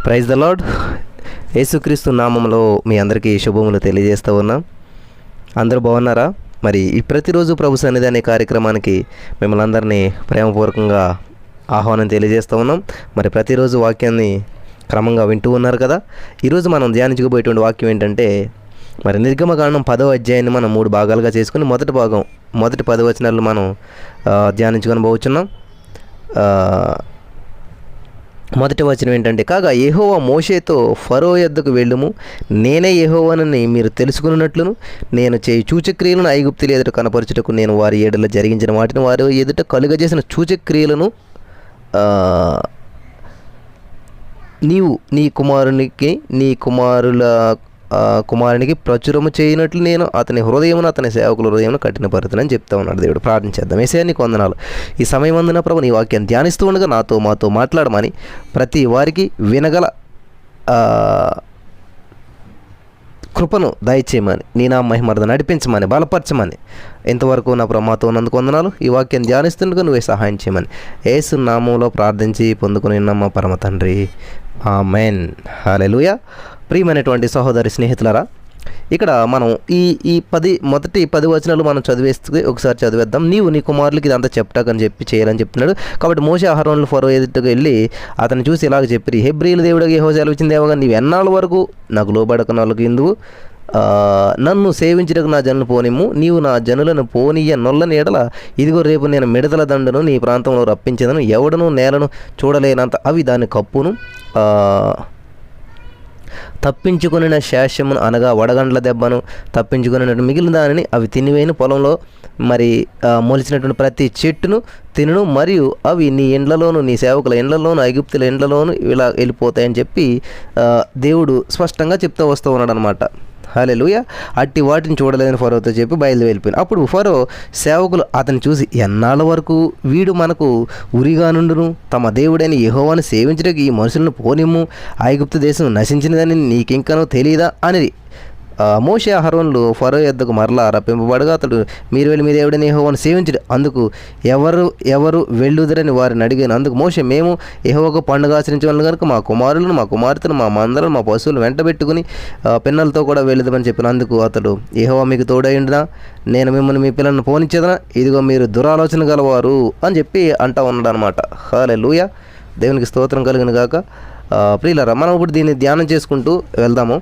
Praise the lord. యేసుక్రీస్తు నామంలో మీ అందరికీ శుభములు తెలియజేస్తూ ఉన్నాం. అందరూ బాగున్నారా? మరి ఈ ప్రతిరోజు ప్రభు సన్నిధి అనే కార్యక్రమానికి మిమ్మల్ని అందరినీ ప్రేమపూర్వకంగా ఆహ్వానం తెలియజేస్తూ ఉన్నాం. మరి ప్రతిరోజు వాక్యాన్ని క్రమంగా వింటూ ఉన్నారు కదా. ఈరోజు మనం ధ్యానించుకోబోయేటువంటి వాక్యం ఏంటంటే, మరి నిర్గమకాండం 10వ అధ్యాయాన్ని మనం 3 భాగాలుగా చేసుకుని మొదటి 10 వచనాలు మనం ధ్యానించుకొని పోవచ్చున్నాం. మొదటి వచనం ఏంటంటే, కాగా యెహోవా మోషేతో ఫరో యొద్దకు వెళ్ళుము, నేనే యెహోవానని మీరు తెలుసుకున్నట్లును నేను చేయి సూచక్రియలను ఐగుప్తుల ఎదుట కనపరచుటకు నేను వారి ఏడులో జరిగించిన వాటిని వారి ఎదుట కలుగజేసిన సూచక్రియలను నీవు నీ కుమారునికి నీ కుమారునికి ప్రచురము చేయనట్లు నేను అతని హృదయమును అతని సేవకుల హృదయమును కఠినపరుతునని చెప్తా ఉన్నాడు దేవుడు. ప్రార్థించేద్దాం. యేసయ్యా నీకు వందనాలు. ఈ సమయం అందున ప్రభు నీ వాక్యాన్ని ధ్యానిస్తూ ఉండగా మాతో మాట్లాడమని, ప్రతి వారికి వినగల కృపను దయచేయమని, నీ నా మహిమర్ద నడిపించమని, బలపరచమని, ఇంతవరకు నా మాతో ఉన్నందుకు వందనాలు. ఈ వాక్యాన్ని ధ్యానిస్తుండగా నువ్వే సహాయం చేయమని యేసు నామంలో ప్రార్థించి పొందుకుని మా పరమ తండ్రి, ఆమేన్. హల్లెలూయా. ప్రియమైనటువంటి సహోదరి స్నేహితులారా, ఇక్కడ మనం ఈ మొదటి 10 వచనాలు మనం చదివేస్తే ఒకసారి చదివేద్దాం. నీవు నీ కుమారులకి ఇదంతా చెప్తాకని చెప్పి చేయాలని చెప్తున్నాడు. కాబట్టి మోషే అహరోనులు ఫరో ఎదుటకు వెళ్ళి అతను చూసి ఇలాగ చెప్పి, హెబ్రీయుల దేవుడికి యెహోవా సెలవిచ్చిన దేవగా నీవు ఎన్నాళ్ళ వరకు నాకు లోబడక వాళ్ళకి ఇందువు నన్ను సేవించడానికి నా జనులను పోనిమ్ము. నీవు నా జనులను పోనీయ నొల్లని ఎడల ఇదిగో రేపు నేను మిడతల దండను నీ ప్రాంతంలో రప్పించేదను, ఎవడను నేలను చూడలేనంత అవి దాని కప్పును తప్పించుకుని శేషమును అనగా వడగండ్ల దెబ్బను తప్పించుకుని మిగిలిన దానిని అవి తినివేని పొలంలో మరి మొలిచినటువంటి ప్రతి చెట్టును తినును, మరియు అవి నీ ఇండ్లలోను నీ సేవకుల ఇండ్లలోను ఐగుప్తుల ఇండ్లలోను ఇలా వెళ్ళిపోతాయని చెప్పి దేవుడు స్పష్టంగా చెప్తూ వస్తూ ఉన్నాడు అనమాట. హల్లెలూయా. అట్టి వాటిని చూడలేదని ఫరోతో చెప్పి వెళ్ళిపోయాను. అప్పుడు ఫరో సేవకులు అతన్ని చూసి, ఎన్నాళ్ళ వరకు వీడు మనకు ఉరిగా నుండును, తమ దేవుడైన యెహోవాను సేవించడానికి ఈ మనుషులను పోనిమ్ము, ఐగుప్తు దేశం నశించినదని నీకింకనూ తెలియదా అని మోషే అహరోనులు ఫరో యొద్దకు మరలా రప్పింపబడగా అతడు, మీరు వెళ్ళి మీ దేవుడైన యెహోవాను సేవించడు, అందుకు ఎవరు వెళ్ళుదరని వారిని అడిగాను. అందుకు మోషే, మేము యెహోవాకు పండుగ ఆచరించవలను కనుక మా కుమారులను మా కుమార్తెను మా మందలను మా పశువులు వెంటబెట్టుకుని పిల్లలతో కూడా వెళ్ళుదామని చెప్పిన. అందుకు అతడు, యెహోవా మీకు తోడైండునా, నేను మిమ్మల్ని మీ పిల్లలను పోనిచ్చేదనా, ఇదిగో మీరు దురాలోచన గలవారు అని చెప్పి అంటా ఉన్నాడు అనమాట. హల్లెలూయా. దేవునికి స్తోత్రం కలిగిన గాక. ప్రియులారా, మనం ఇప్పుడు దీన్ని ధ్యానం చేసుకుంటూ వెళ్దాము.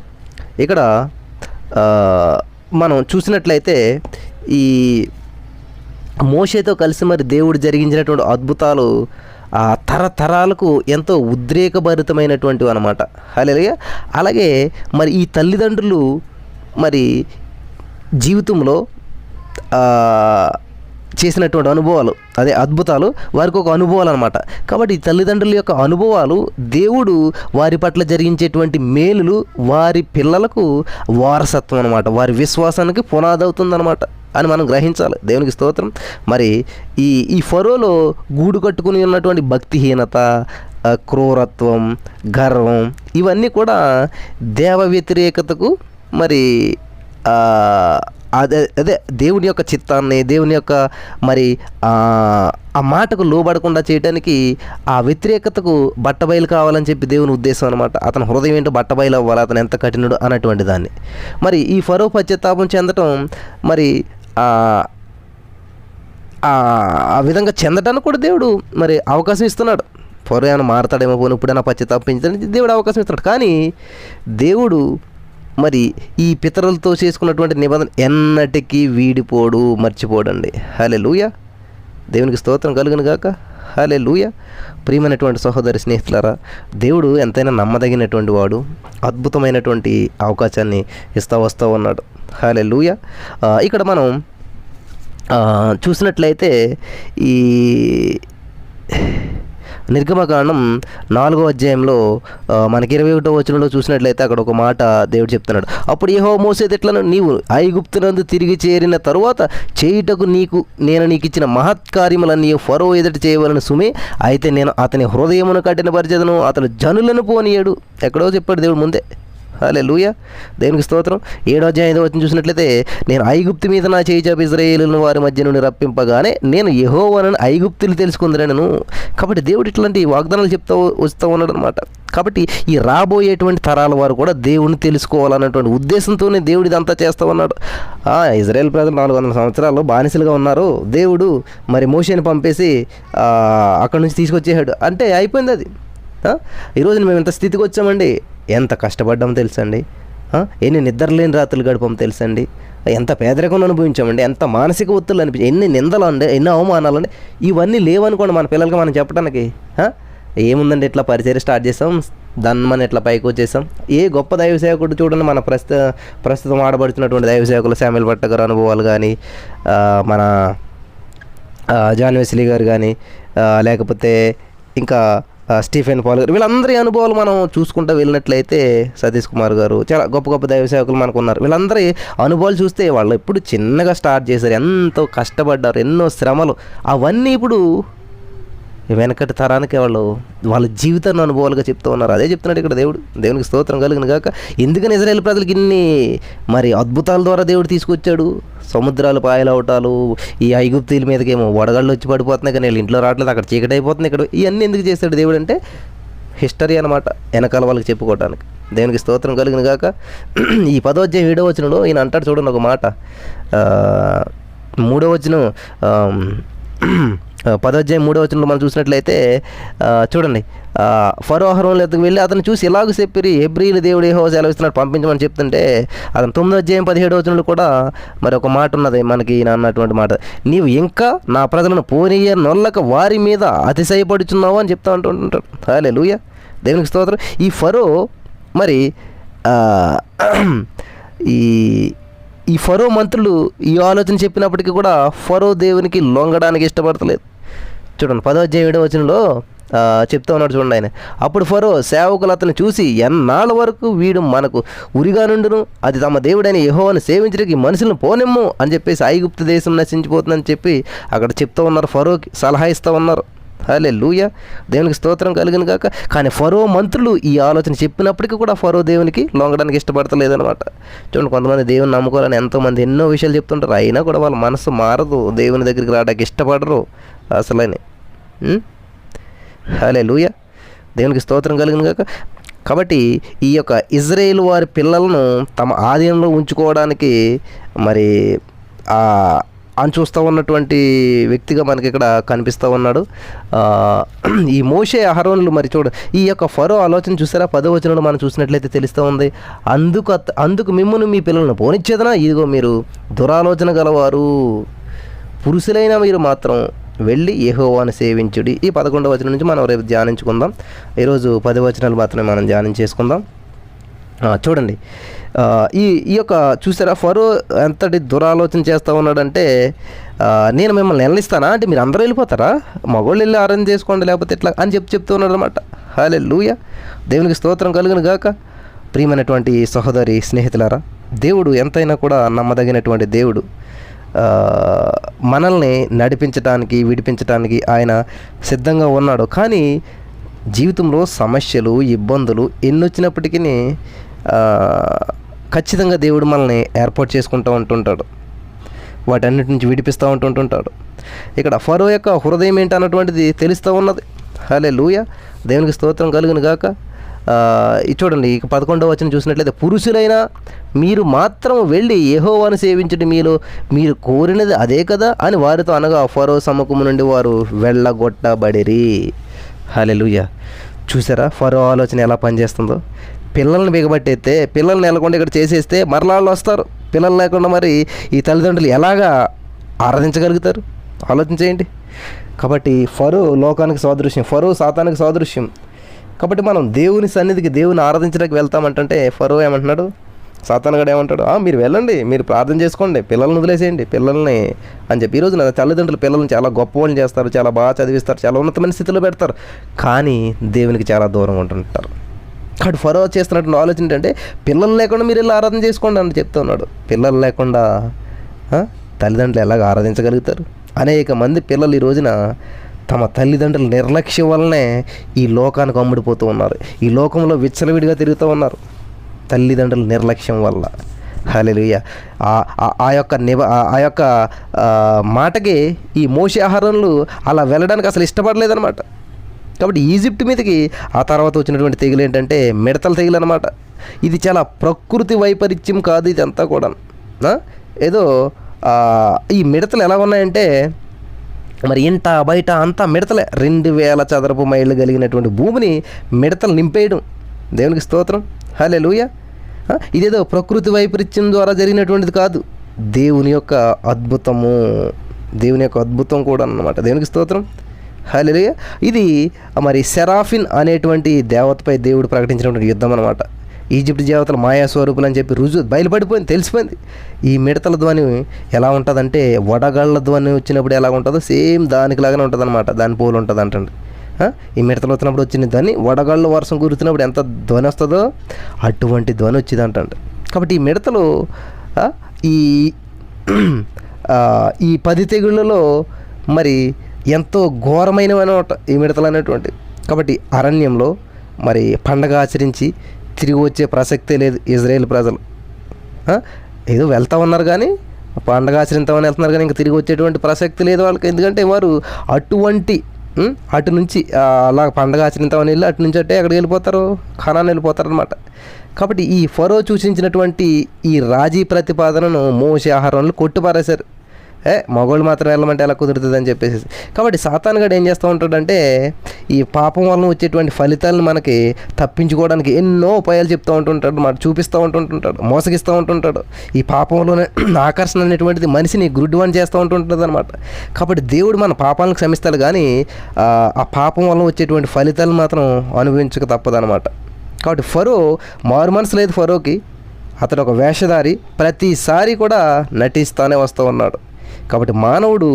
ఇక్కడ మనం చూసినట్లయితే ఈ మోషేతో కలిసి మరి దేవుడు జరిగించినటువంటి అద్భుతాలు ఆ తరతరాలకు ఎంతో ఉద్రేకభరితమైనటువంటివి అన్నమాట. అలాగే మరి ఈ తల్లిదండ్రులు మరి జీవితంలో చేసినటువంటి అనుభవాలు, అదే అద్భుతాలు, వారికి ఒక అనుభవాలు అనమాట. కాబట్టి ఈ తల్లిదండ్రుల యొక్క అనుభవాలు దేవుడు వారి పట్ల జరిగించేటువంటి మేలులు వారి పిల్లలకు వారసత్వం అనమాట, వారి విశ్వాసానికి పునాది అవుతుందన్నమాట అని మనం గ్రహించాలి. దేవునికి స్తోత్రం. మరి ఈ ఫరోలో గూడు కట్టుకుని ఉన్నటువంటి భక్తిహీనత, క్రూరత్వం, గర్వం, ఇవన్నీ కూడా దేవ వ్యతిరేకతకు మరి అదే దేవుని యొక్క చిత్తాన్ని, దేవుని యొక్క మరి ఆ మాటకు లోబడకుండా చేయడానికి ఆ వ్యతిరేకతకు బట్టబయలు కావాలని చెప్పి దేవుని ఉద్దేశం అనమాట. అతని హృదయం ఏంటో బట్టబయలు అవ్వాలి, అతను ఎంత కఠినుడు అన్నటువంటి దాన్ని. మరి ఈ ఫరో పశ్చాత్తాపం చెందటం మరి ఆ విధంగా చెందటానికి కూడా దేవుడు మరి అవకాశం ఇస్తున్నాడు. ఫరో ఏమైనా మారతాడేమో, పోనీ ఇప్పుడైనా పశ్చాత్తాపించడానికి దేవుడు అవకాశం ఇస్తున్నాడు. కానీ దేవుడు మరి ఈ పితరులతో చేసుకున్నటువంటి నిబంధన ఎన్నటికీ వీడిపోడు, మర్చిపోడండి. హల్లెలూయా. దేవునికి స్తోత్రం కలుగును గాక. హల్లెలూయా. ప్రియమైనటువంటి సహోదరి స్నేహితులారా, దేవుడు ఎంతైనా నమ్మదగినటువంటి వాడు, అద్భుతమైనటువంటి అవకాశాన్ని వస్తూ ఉన్నాడు. హల్లెలూయా. ఇక్కడ మనం చూసినట్లయితే ఈ నిర్గమకాండం 4వ అధ్యాయంలో మనకి 21వ వచనంలో చూసినట్లయితే అక్కడ ఒక మాట దేవుడు చెప్తున్నాడు. అప్పుడు యెహోవా మోషేతో ఇట్లను, నీవు ఐగుప్తునందు తిరిగి చేరిన తరువాత చేయుటకు నేను నీకు ఇచ్చిన మహత్కార్యములన్నీ ఫరో ఎదుట చేయవలను సుమే, అయితే నేను అతని హృదయమును కఠినపరిచెదను, అతను జనులను పోనీయడు. ఎక్కడో చెప్పాడు దేవుడు ముందే. హల్లెలూయా, దేవునికి స్తోత్రం. 7వ అధ్యాయం 5వ వచనం చూసినట్లయితే, నేను ఐగుప్తు మీద నా చేయి చాపి ఇశ్రాయేలును వారి మధ్య నుండి రప్పింపగానే నేను యెహోవానని ఐగుప్తులు తెలుసుకుందరను. కాబట్టి దేవుడు ఇట్లాంటి వాగ్దానాలు వస్తూ ఉన్నాడు అనమాట. కాబట్టి ఈ రాబోయేటువంటి తరాల వారు కూడా దేవుడిని తెలుసుకోవాలన్నటువంటి ఉద్దేశంతోనే దేవుడు ఇదంతా చేస్తూ ఉన్నాడు. ఇజ్రాయేల్ ప్రజలు 400 సంవత్సరాలు బానిసలుగా ఉన్నారు. దేవుడు మరి మోషేని పంపేసి అక్కడి నుంచి తీసుకొచ్చేసాడు అంటే అయిపోయింది అది. ఈరోజు మేము ఇంత స్థితికి వచ్చామండి. ఎంత కష్టపడ్డామో తెలుసండి, ఎన్ని నిద్రలేని రాత్రులు గడపం తెలుసండి, ఎంత పేదరికం అనుభవించామండి, ఎంత మానసిక ఒత్తులు అనిపించాయి, ఎన్ని నిందలు అండి, ఎన్ని అవమానాలు అండి. ఇవన్నీ లేవనుకోండి మన పిల్లలకి మనం చెప్పడానికి. ఏముందండి, ఇట్లా పరిచయం స్టార్ట్ చేసాం, దాన్ని మనం ఇట్లా పైకి వచ్చేసాం. ఏ గొప్ప దైవ సేవకుడు చూడండి, మన ప్రస్తుతం ఆడబడుతున్నటువంటి దైవ సేవకులు శామ్యూల్ భట్ గారి అనుభవాలు కానీ, మన జాన్ వెస్లీ గారు కానీ, లేకపోతే ఇంకా స్టీఫెన్ పాల్ గారు, వీళ్ళందరి అనుభవాలు మనం చూసుకుంటూ వెళ్ళినట్లయితే, సతీష్ కుమార్ గారు, చాలా గొప్ప గొప్ప దైవ సేవకులు మనకు ఉన్నారు. వీళ్ళందరి అనుభవాలు చూస్తే వాళ్ళు ఎప్పుడు చిన్నగా స్టార్ట్ చేశారు, ఎంతో కష్టపడ్డారు, ఎన్నో శ్రమలు, అవన్నీ ఇప్పుడు వెనకటి తరానికి వాళ్ళ జీవితాన్ని అనుభవాలుగా చెప్తూ ఉన్నారు. అదే చెప్తున్నాడు ఇక్కడ దేవుడు. దేవునికి స్తోత్రం కలిగిన గాక. ఎందుకని ఇజ్రాయేల్ ప్రజలకు ఇన్ని మరి అద్భుతాల ద్వారా దేవుడు తీసుకొచ్చాడు. సముద్రాలు పాయలవటాలు, ఈ ఐగుప్తీల మీదకేమో వడగళ్ళు వచ్చి పడిపోతున్నాయి, కానీ వీళ్ళు ఇంట్లో రావట్లేదు, అక్కడ చీకటి అయిపోతుంది. ఇక్కడ ఇవన్నీ ఎందుకు చేస్తాడు దేవుడు అంటే హిస్టరీ అనమాట, వెనకాల వాళ్ళకి చెప్పుకోవడానికి. దేవునికి స్తోత్రం కలిగిన గాక. ఈ 10వ అధ్యాయం 7వ వచనంలో ఈయన అంటాడు చూడండి ఒక మాట. 3వ వచనం 10వ అధ్యాయం 3వ వచనంలో మనం చూసినట్లయితే చూడండి, ఫరో అహరోనుల ఎద్దకు వెళ్ళి అతను చూసి ఇలాగ చెప్పిరి, హెబ్రీయుల దేవుడు యెహోవా సెలవిస్తున్నాడు పంపించమని చెప్తుంటే, అతను 9వ అధ్యాయం 17వ వచనంలో కూడా మరి ఒక మాట ఉన్నది మనకి ఈయన అన్నటువంటి మాట, నీవు ఇంకా నా ప్రజలను పోనీయ నొల్లక వారి మీద అతిశయపడుచున్నావు అని చెప్తా అంటుంటాడు. హల్లెలూయా, దేవునికి స్తోత్రం. ఈ ఫరో మరి ఈ ఫరో మంత్రులు ఈ ఆలోచన చెప్పినప్పటికీ కూడా ఫరో దేవునికి లొంగడానికి ఇష్టపడతలేదు. చూడండి 10వ అధ్యాయం 7వ వచనంలో చెప్తా ఉన్నాడు చూడండి ఆయన. అప్పుడు ఫరో సేవకులు అతను చూసి, ఎన్నాళ్ళ వరకు వీడు మనకు ఉరిగా నుండును, అది తమ దేవుడైన యెహోవాను సేవించడానికి మనుషులను పోనెమ్ము అని చెప్పేసి ఐగుప్తు దేశం నశించిపోతుందని చెప్పి అక్కడ చెప్తూ ఉన్నారు, ఫరోకి సలహా ఇస్తూ ఉన్నారు. హల్లెలూయా, దేవునికి స్తోత్రం కలిగిన గాక. కానీ ఫరో మంత్రులు ఈ ఆలోచన చెప్పినప్పటికీ కూడా ఫరో దేవునికి లొంగడానికి ఇష్టపడతలేదనమాట. చూడండి, కొంతమంది దేవుని నమ్ముకోవాలని ఎంతోమంది ఎన్నో విషయాలు చెప్తుంటారు, అయినా కూడా వాళ్ళ మనసు మారదు, దేవుని దగ్గరికి రావడానికి ఇష్టపడరు అసలని. హల్లెలూయా, దేవునికి స్తోత్రం కలిగిన గాక. కాబట్టి ఈ యొక్క ఇజ్రాయేల్ వారి పిల్లలను తమ ఆధీనంలో ఉంచుకోవడానికి మరి అని చూస్తూ ఉన్నటువంటి వ్యక్తిగా మనకి ఇక్కడ కనిపిస్తూ ఉన్నాడు ఈ మోషే అహరోనులు. మరి చూడ, ఈ యొక్క ఫరో ఆలోచన చూసారా, 10వ వచనంలో మనం చూసినట్లయితే తెలుస్తూ ఉంది, అందుకు మిమ్మును మీ పిల్లలను పోనిచ్చేదనా, ఇదిగో మీరు దురాలోచన గలవారు, పురుషులైన మీరు మాత్రం వెళ్ళి యెహోవాను సేవించుడి. ఈ 11వ వచనం నుంచి మనం రేపు ధ్యానించుకుందాం. ఈరోజు 10 వచనాలు మాత్రమే మనం ధ్యానం చేసుకుందాం. చూడండి, ఈ యొక్క చూసారా ఫరో ఎంతటి దురాలోచన చేస్తూ ఉన్నాడంటే, నేను మిమ్మల్ని నిలనిస్తానా అంటే మీరు అందరూ వెళ్ళిపోతారా, మగోళ్ళు వెళ్ళి ఆరాధన చేసుకోండి లేకపోతే ఎట్లా అని చెప్తూ ఉన్నాడు అనమాట. హల్లెలూయా, దేవునికి స్తోత్రం కలుగును గాక. ప్రియమైనటువంటి సహోదరి స్నేహితులారా, దేవుడు ఎంతైనా కూడా నమ్మదగినటువంటి దేవుడు. మనల్ని నడిపించడానికి విడిపించడానికి ఆయన సిద్ధంగా ఉన్నాడు. కానీ జీవితంలో సమస్యలు ఇబ్బందులు ఎన్ని వచ్చినప్పటికీ ఖచ్చితంగా దేవుడు మనల్ని ఏర్పాటు చేసుకుంటూ ఉంటుంటాడు, వాటన్నిటి నుంచి విడిపిస్తూ ఉంటుంటాడు. ఇక్కడ ఫరో యొక్క హృదయం ఏంటన్నటువంటిది తెలుస్తూ ఉన్నది. హల్లెలూయా, దేవునికి స్తోత్రం కలుగును గాక. చూడండి, ఇక 11వ వచనం చూసినట్లయితే, పురుషులైనా మీరు మాత్రం వెళ్ళి యెహోవాను సేవించండి, మీరు కోరినది అదే కదా అని వారితో అనగా ఫరో సముఖము నుండి వారు వెళ్ళగొట్టబడిరి. హల్లెలూయా, చూసారా ఫరో ఆలోచన ఎలా పనిచేస్తుందో. పిల్లల్ని బిగబట్టేస్తే, పిల్లల్ని నెలకొండ ఇక్కడ చేసేస్తే మరలా వాళ్ళు వస్తారు. పిల్లలు లేకుండా మరి ఈ తల్లిదండ్రులు ఎలాగా ఆరాధించగలుగుతారు, ఆలోచించేయండి. కాబట్టి ఫరో లోకానికి సాదృశ్యం, ఫరో సాతానికి సాదృశ్యం. కాబట్టి మనం దేవుని సన్నిధికి, దేవుని ఆరాధించడానికి వెళ్తామంటే ఫరో ఏమంటున్నాడు, సాతానుగాడు ఏమంటాడు, మీరు వెళ్ళండి, మీరు ప్రార్థన చేసుకోండి, పిల్లల్ని వదిలేసేయండి పిల్లల్ని అని చెప్పి. ఈరోజు నా తల్లిదండ్రులు పిల్లల్ని చాలా గొప్ప వాళ్ళని చేస్తారు, చాలా బాగా చదివిస్తారు, చాలా ఉన్నతమైన స్థితిలో పెడతారు, కానీ దేవునికి చాలా దూరంగా ఉంటుంటారు. కాబట్టి ఫరో చేస్తున్నటువంటి ఆలోచన ఏంటంటే, పిల్లలు లేకుండా మీరు వెళ్ళి ఆరాధన చేసుకోండి అని చెప్తూ ఉన్నాడు. పిల్లలు లేకుండా తల్లిదండ్రులు ఎలాగ ఆరాధించగలుగుతారు? అనేక మంది పిల్లలు ఈ రోజున తమ తల్లిదండ్రుల నిర్లక్ష్యం వల్లనే ఈ లోకానికి అమ్ముడిపోతూ ఉన్నారు, ఈ లోకంలో విచ్చలవిడిగా తిరుగుతూ ఉన్నారు. తల్లిదండ్రుల నిర్లక్ష్యం వల్ల. హల్లెలూయా. ఆ యొక్క మాటకి ఈ మోషే ఆహారంలు అలా వెళ్ళడానికి అసలు ఇష్టపడలేదన్నమాట. కాబట్టి ఈజిప్ట్ మీదకి ఆ తర్వాత వచ్చినటువంటి తెగులు ఏంటంటే మిడతల తెగులు అనమాట. ఇది చాలా ప్రకృతి వైపరీత్యం కాదు, ఇదంతా కూడా ఏదో ఈ మిడతలు ఎలా ఉన్నాయంటే మరి ఇంట బయట అంతా మిడతలే. 2000 చదరపు మైళ్ళు కలిగినటువంటి భూమిని మిడతలు నింపేయడం. దేవునికి స్తోత్రం. హల్లెలూయా. ఇదేదో ప్రకృతి వైపరీత్యం ద్వారా జరిగినటువంటిది కాదు, దేవుని యొక్క అద్భుతము, దేవుని యొక్క అద్భుతం కూడా అన్నమాట. దేవునికి స్తోత్రం. హల్లెలూయా. ఇది మరి సెరాఫిన్ అనేటువంటి దేవతపై దేవుడు ప్రకటించినటువంటి యుద్ధం అనమాట. ఈజిప్ట్ దేవతలు మాయాస్వరూపులు అని చెప్పి బయలుపడిపోయింది, తెలిసిపోయింది. ఈ మిడతల ధ్వని ఎలా ఉంటుందంటే వడగళ్ళ ధ్వని వచ్చినప్పుడు ఎలా ఉంటుందో సేమ్ దానికిలాగానే ఉంటుంది అనమాట, దాని పోలు ఉంటుంది అంటండి. ఈ మిడతలు వచ్చినప్పుడు వచ్చిన ధ్వని వడగళ్ళు వర్షం కురుతున్నప్పుడు ఎంత ధ్వని వస్తుందో అటువంటి ధ్వని వచ్చింది అంటండి. కాబట్టి ఈ మిడతలు ఈ 10 తెగుళ్ళలో మరి ఎంతో ఘోరమైనవి అనమాట ఈ మిడతలు అనేటువంటి. కాబట్టి అరణ్యంలో మరి పండగ ఆచరించి తిరిగి వచ్చే ప్రసక్తే లేదు ఇజ్రాయేల్ ప్రజలు. ఏదో వెళ్తూ ఉన్నారు కానీ పండగ ఆచరిద్దామని వెళ్తున్నారు కానీ ఇంకా తిరిగి వచ్చేటువంటి ప్రసక్తి లేదు వాళ్ళకి. ఎందుకంటే వారు అటు నుంచి అలా పండగ ఆచరిద్దామని వెళ్ళి అటు నుంచి ఎక్కడికి వెళ్ళిపోతారు, ఖానాన్ని వెళ్ళిపోతారు అనమాట. కాబట్టి ఈ ఫరో సూచించినటువంటి ఈ రాజీ ప్రతిపాదనను మోషే ఆహారంలో కొట్టిపారేశారు. మగవాళ్ళు మాత్రం వెళ్ళమంటే ఎలా కుదురుతుంది అని చెప్పేసి. కాబట్టి సాతాను గడు ఏం చేస్తూ ఉంటాడంటే ఈ పాపం వలన వచ్చేటువంటి ఫలితాలను మనకి తప్పించుకోవడానికి ఎన్నో ఉపాయాలు చెప్తూ ఉంటుంటాడు, మాట చూపిస్తూ ఉంటుంటాడు, మోసగిస్తూ ఉంటుంటాడు. ఈ పాపంలోనే ఆకర్షణ అనేటువంటిది మనిషిని గుడ్డివాన్ చేస్తూ ఉంటుంటుంది అనమాట. కాబట్టి దేవుడు మన పాపాలను క్షమిస్తాడు కానీ ఆ పాపం వలన వచ్చేటువంటి ఫలితాలను మాత్రం అనుభవించక తప్పదనమాట. కాబట్టి ఫరో మారు మనసు లేదు ఫరోకి. అతడు ఒక వేషధారి, ప్రతిసారి కూడా నటిస్తూనే వస్తూ ఉన్నాడు. కాబట్టి మానవుడు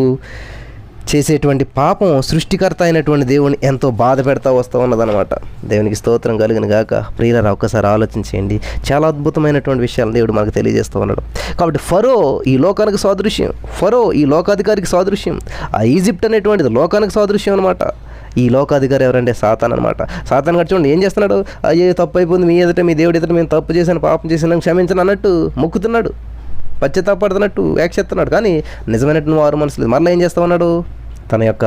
చేసేటువంటి పాపం సృష్టికర్త అయినటువంటి దేవుని ఎంతో బాధ పెడతా వస్తూ ఉన్నదనమాట. దేవునికి స్తోత్రం కలుగును గాక. ప్రియులారా, ఒక్కసారి ఆలోచించేయండి. చాలా అద్భుతమైనటువంటి విషయాలు దేవుడు మనకు తెలియజేస్తూ ఉన్నాడు. కాబట్టి ఫరో ఈ లోకానికి సాదృశ్యం, ఫరో ఈ లోకాధికారికి సాదృశ్యం, ఆ ఈజిప్ట్ అనేటువంటిది లోకానికి సాదృశ్యం అనమాట. ఈ లోకాధికారి ఎవరంటే సాతాన్ అనమాట. సాతాన్ గారు చూడండి ఏం చేస్తున్నాడు, అయ్యే తప్పు అయిపోయింది, మీ ఎదుట మీ దేవుడి ఎదుట మేము తప్పు చేశాను, పాపం చేశాను, క్షమించను అన్నట్టు మొక్కుతున్నాడు, పశ్చాత్తాపడుతున్నట్టు యాక్చెత్తున్నాడు. కానీ నిజమైనటువంటి వారు మనసులేదు. మరలా ఏం చేస్తూ ఉన్నాడు, తన యొక్క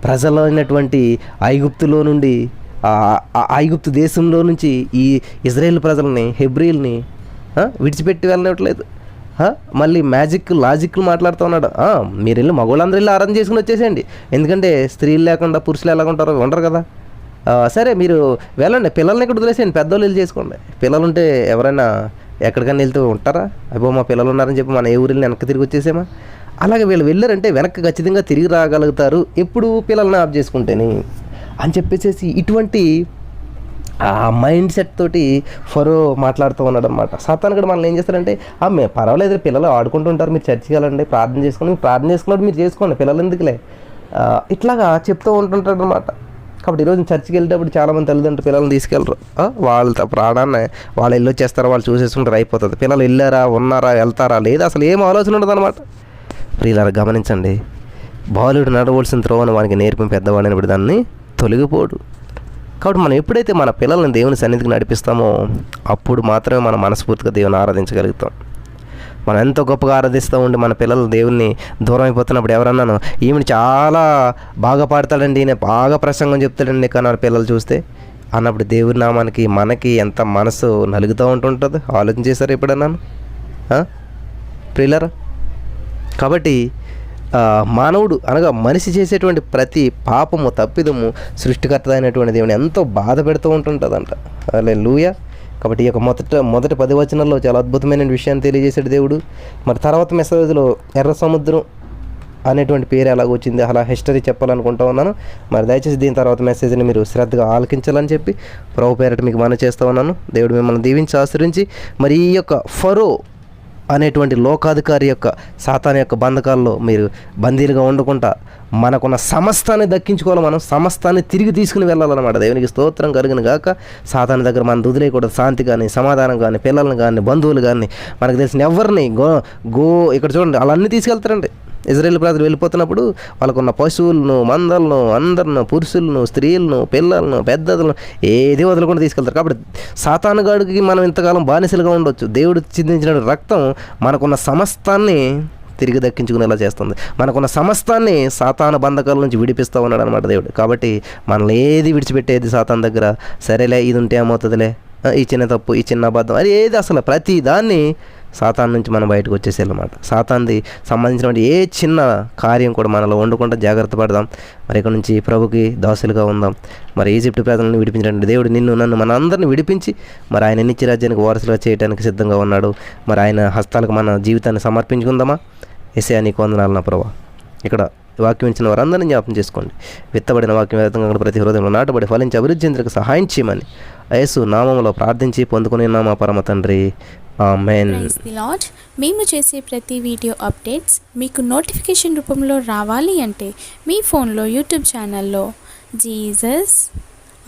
ప్రజలైనటువంటి ఐగుప్తులో నుండి ఐగుప్తు దేశంలో నుంచి ఈ ఇజ్రాయేల్ ప్రజల్ని, హెబ్రీల్ని విడిచిపెట్టి వెళ్ళనట్లేదు. మళ్ళీ లాజిక్లు మాట్లాడుతూ ఉన్నాడు. మీరు వెళ్ళి మగవాళ్ళందరూ వెళ్ళి ఆరాధన చేసుకుని వచ్చేసేయండి, ఎందుకంటే స్త్రీలు లేకుండా పురుషులు ఎలా ఉంటారో ఉండరు కదా. సరే మీరు వెళ్ళండి, పిల్లల్ని ఇక్కడ వదిలేసేయండి, పెద్దోళ్ళు వెళ్ళి చేసుకోండి. పిల్లలు ఉంటే ఎవరైనా ఎక్కడికైనా వెళ్తూ ఉంటారా? అబ్బో మా పిల్లలు ఉన్నారని చెప్పి మన ఏ ఊరిని వెనక్కి తిరిగి వచ్చేసామా? అలాగే వీళ్ళు వెళ్ళారంటే వెనక్కి ఖచ్చితంగా తిరిగి రాగలుగుతారు ఎప్పుడు పిల్లల్ని ఆఫ్ చేసుకుంటేని అని చెప్పేసి ఇటువంటి ఆ మైండ్ సెట్ తోటి ఫరో మాట్లాడుతూ ఉన్నాడు అనమాట. సాతాను కూడా మనల్ని ఏం చేస్తారంటే పర్వాలేదు, పిల్లలు ఆడుకుంటుంటారు, మీరు చర్చికి వెళ్ళండి, ప్రార్థన చేసుకున్నప్పుడు మీరు చేసుకోండి, పిల్లలు ఎందుకులే ఇట్లాగా చెప్తూ ఉంటుంటాడు అనమాట. కాబట్టి ఈరోజు చర్చికి వెళ్ళేటప్పుడు చాలామంది తల్లిదండ్రులు పిల్లల్ని తీసుకెళ్ళరు. వాళ్ళ ప్రాణాన్ని వాళ్ళు వెళ్ళి వచ్చేస్తారా, వాళ్ళు చూసేసుకుంటారు, అయిపోతుంది. పిల్లలు వెళ్ళారా, ఉన్నారా, వెళ్తారా లేదా అసలు ఏం ఆలోచన ఉండదు అనమాట. ప్రియులారా గమనించండి, బాలుడు నడవలసిన త్రోవను వానికి నేర్పిన పెద్దవాడినప్పుడు దాన్ని తొలగిపోడు. కాబట్టి మనం ఎప్పుడైతే మన పిల్లల్ని దేవుని సన్నిధికి నడిపిస్తామో అప్పుడు మాత్రమే మనం మనస్ఫూర్తిగా దేవుని ఆరాధించగలుగుతాం. మనం ఎంతో గొప్పగా ఆరాధిస్తూ ఉండి మన పిల్లలు దేవుణ్ణి దూరం అయిపోతున్నప్పుడు ఎవరన్నాను, ఈమెను చాలా బాగా పాడతాడండి, ఈయన బాగా ప్రసంగం చెప్తాడండి కానీ వాళ్ళ పిల్లలు చూస్తే అన్నప్పుడు దేవుని నామానికి మనకి ఎంత మనసు నలుగుతూ ఉంటుంటుంది. ఆలోచన చేశారు ఎప్పుడన్నాను ప్రియులారా? కాబట్టి మానవుడు అనగా మనిషి చేసేటువంటి ప్రతి పాపము తప్పిదము సృష్టికర్త అయినటువంటి దేవుని ఎంతో బాధ పెడుతూ ఉంటుంటుందంట. హల్లెలూయా. కాబట్టి ఈ యొక్క మొదటి 10 వచనాల్లో చాలా అద్భుతమైన విషయాన్ని తెలియజేశాడు దేవుడు. మరి తర్వాత మెసేజ్లో ఎర్ర సముద్రం అనేటువంటి పేరు ఎలాగ వచ్చింది అలా హిస్టరీ చెప్పాలనుకుంటూ ఉన్నాను. మరి దయచేసి దీని తర్వాత మెసేజ్ని మీరు శ్రద్ధగా ఆలకించాలని చెప్పి ప్రభు పేరట మీకు మనవి చేస్తూ ఉన్నాను. దేవుడు మిమ్మల్ని దీవించి ఆశ్రయించి మరి ఈ యొక్క ఫరో అనేటువంటి లోకాధికారి యొక్క సాతాను యొక్క బంధకాల్లో మీరు బందీలుగా ఉండకుండా మనకున్న సమస్తాన్ని దక్కించుకోవాలి, మనం సమస్తాన్ని తిరిగి తీసుకుని వెళ్ళాలన్నమాట. దేవునికి స్తోత్రం కలుగును గాక. సాతాను దగ్గర మనం వదిలేయకూడదు. శాంతి కానీ, సమాధానం కానీ, పిల్లల్ని కానీ, బంధువులు కానీ, మనకు తెలిసిన ఎవరిని ఇక్కడ చూడండి, అలా అన్నీ తీసుకెళ్తారండి. ఇజ్రాయేల్ ప్రజలు వెళ్ళిపోతున్నప్పుడు వాళ్ళకున్న పశువులను, మందలను, అందరిని, పురుషులను, స్త్రీలను, పిల్లలను, పెద్దలను ఏది వదలకుండా తీసుకెళ్తారు. కాబట్టి సాతానుగాడికి మనం ఇంతకాలం బానిసలుగా ఉండొచ్చు. దేవుడు చిందించిన రక్తం మనకున్న సమస్తాన్ని తిరిగి దక్కించుకునేలా చేస్తుంది. మనకున్న సమస్తాన్ని సాతాను బంధకాల నుంచి విడిపిస్తూ ఉన్నాడు అనమాట దేవుడు. కాబట్టి మనల్ని ఏది విడిచిపెట్టేది సాతాను దగ్గర, సరేలే ఇది ఉంటే ఏమవుతుందిలే, ఈ చిన్న తప్పు, ఈ చిన్న అబద్ధం, అది ఏది అసలు ప్రతి దాన్ని సాతాను నుంచి మనం బయటకు వచ్చేసేయాలన్నమాట. సాతాన్ది సంబంధించినటువంటి ఏ చిన్న కార్యం కూడా మనలో ఉండకుండా జాగ్రత్త పడదాం. మరి ఇక్కడ నుంచి ప్రభుకి దాసులుగా ఉందాం. మరి ఈజిప్ట్ ప్రజలను విడిపించినటువంటి దేవుడు నిన్ను, నన్ను, మన అందరిని విడిపించి మరి ఆయన నిత్య రాజ్యానికి వారసులుగా చేయడానికి సిద్ధంగా ఉన్నాడు. మరి ఆయన హస్తాలకు మన జీవితాన్ని సమర్పించుకుందామా? యేసయ్యా నీకు వందనాలు నా ప్రభా. ఇక్కడ వాక్యం ఇచ్చిన వారందరినీ జ్ఞాపకం చేసుకోండి. విత్తబడిన వాక్యం వేదంగా ప్రతి హృదయంలో నాటబడి ఫలించి అభివృద్ధి చెందడానికి సహాయం చేయమని యేసు నామములో ప్రార్థించి పొందుకుని మా పరమ తండ్రి, ఆమేన్. Praise the lord. మేము చేసే ప్రతి వీడియో అప్డేట్స్ మీకు నోటిఫికేషన్ రూపంలో రావాలి అంటే మీ ఫోన్లో యూట్యూబ్ ఛానల్లో జీసస్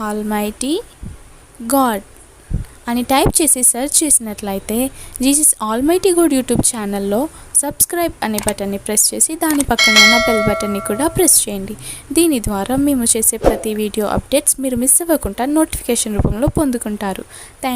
ఆల్మైటీ గాడ్ అని టైప్ చేసి సెర్చ్ చేసినట్లయితే జీసస్ ఆల్మైటీ గాడ్ యూట్యూబ్ ఛానల్లో సబ్స్క్రైబ్ అనే బటన్ని ప్రెస్ చేసి దాని పక్కన ఉన్న బెల్ బటన్ని కూడా ప్రెస్ చేయండి. దీని ద్వారా మేము చేసే ప్రతి వీడియో అప్డేట్స్ మీరు మిస్ అవ్వకుండా నోటిఫికేషన్ రూపంలో పొందుకుంటారు.